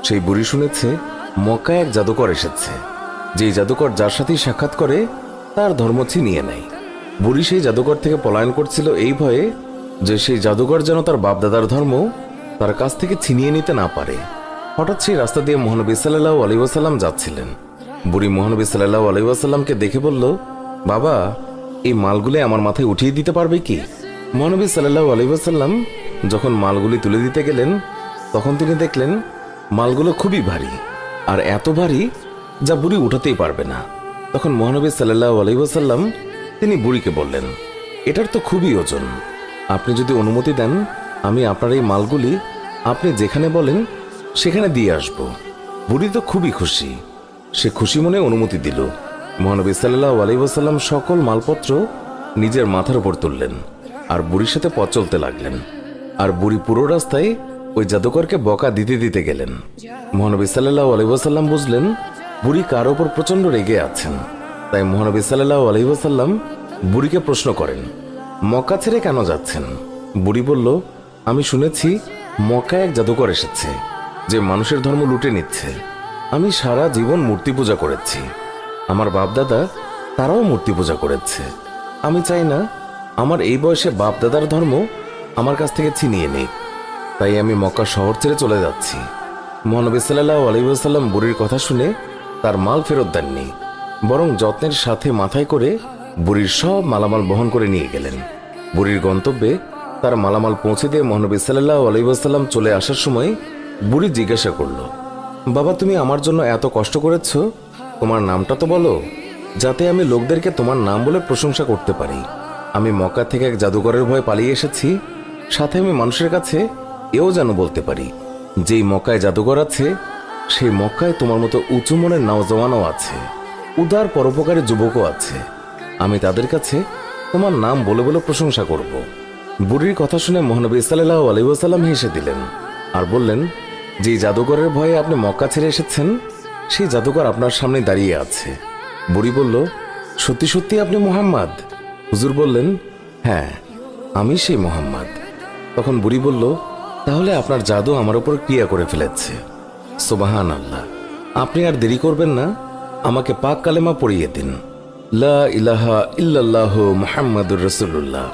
সেই বুড়ি শুনেছে মক্কায় এক জাদুকর এসেছে, যেই জাদুকর যার সাথেই সাক্ষাৎ করে তার ধর্ম ছিনিয়ে নেয়। বুড়ি সেই জাদুকর থেকে পলায়ন করছিল এই ভয়ে যে সেই জাদুকর যেন তার বাপদাদার ধর্ম তার কাছ থেকে ছিনিয়ে নিতে না পারে। হঠাৎ সেই রাস্তা দিয়ে মহানবী সাল্লাল্লাহু আলাইহি ওয়াসাল্লাম যাচ্ছিলেন। বুড়ি মহানবী সাল্লাল্লাহু আলাইহি ওয়াসাল্লামকে দেখে বলল, বাবা, এই মালগুলি আমার মাথায় উঠিয়ে দিতে পারবে কি? মহানবী সাল্লাল্লাহু আলাইহি ওয়াসাল্লাম যখন মালগুলি তুলে দিতে গেলেন তখন তিনি দেখলেন মালগুলো খুবই ভারী, আর এত ভারী যা বুড়ি উঠাতেই পারবে না। তখন মহানবী সাল্লাল্লাহু আলাইহি ওয়াসাল্লাম তিনি বুড়িকে বললেন, এটার তো খুবই ওজন, আপনি যদি অনুমতি দেন আমি আপনার এই মালগুলি আপনি যেখানে বলেন সেখানে দিয়ে আসব। বুড়ি তো খুবই খুশি, সে খুশি মনে অনুমতি দিল। মহানবী সাল্লাল্লাহু আলাইহি ওয়াসাল্লাম সকল মালপত্র নিজের মাথার উপর তুললেন আর বুড়ির সাথে পথ চলতে লাগলেন। আর বুড়ি পুরো রাস্তায় ওই জাদুকরকে বকা দিতে দিতে গেলেন। মহানবী সাল্লাল্লাহু আলাইহি ওয়াসাল্লাম বুঝলেন বুড়ি কার ওপর প্রচন্ড রেগে আছেন। তাই মহানবী সাল্লাল্লাহু আলাইহি ওয়াসাল্লাম বুড়িকে প্রশ্ন করেন, মক্কা ছেড়ে কেন যাচ্ছেন? বুড়ি বলল, আমি শুনেছি মক্কায় এক জাদুকর এসেছে যে মানুষের ধর্ম লুটে নিচ্ছে। আমি সারা জীবন মূর্তি পূজা করেছি, আমার বাপদাদা তারাও মূর্তি পূজা করেছে। আমি চাই না আমার এই বয়সে বাপদাদার ধর্ম আমার কাছ থেকে ছিনিয়ে নিক, তাই আমি মক্কা শহর ছেড়ে চলে যাচ্ছি। মহানবী সাল্লাল্লাহু আলাইহি ওয়াসাল্লাম বুড়ির কথা শুনে তার মাল ফেরত দেননি, বরং যত্নের সাথে মাথায় করে বুড়ির সব মালামাল বহন করে নিয়ে গেলেন। বুড়ির গন্তব্যে তার মালামাল পৌঁছে দিয়ে মহানবী সাল্লাল্লাহু আলাইহি ওয়াসাল্লাম চলে আসার সময় বুড়ি জিজ্ঞাসা করল, বাবা, তুমি আমার জন্য এত কষ্ট করেছ, তোমার নামটা তো বলো, যাতে আমি লোকদেরকে তোমার নাম বলে প্রশংসা করতে পারি। আমি মক্কা থেকে এক জাদুকরের ভয়ে পালিয়ে এসেছি, সাথে আমি মানুষের কাছে এও যেন বলতে পারি যেই মক্কায় জাদুকর আছে সেই মক্কায় তোমার মতো উঁচু মনের নওজওয়ানও আছে, উদার পরোপকারী যুবকও আছে। আমি তাদের কাছে তোমার নাম বলে বলে প্রশংসা করব। বুড়ির কথা শুনে মহানবী সাল্লাল্লাহু আলাইহি ওয়াসাল্লাম হেসে দিলেন আর বললেন, যে জাদুকরের ভয়ে আপনি মক্কা ছেড়ে এসেছেন সেই জাদুকর আপনার সামনে দাঁড়িয়ে আছে। বুড়ি বলল, সত্যি সত্যি আপনি মুহাম্মদ? হুজুর বললেন, হ্যাঁ, আমি সেই মুহাম্মদ। তখন বুড়ি বলল, তাহলে আপনার জাদু আমার উপর ক্রিয়া করে ফেলেছে। সুবহানাল্লাহ, আপনি আর দেরি করবেন না, আমাকে পাক কালেমা পড়িয়ে দিন, লা ইলাহা ইল্লাল্লাহু মুহাম্মাদুর রাসূলুল্লাহ।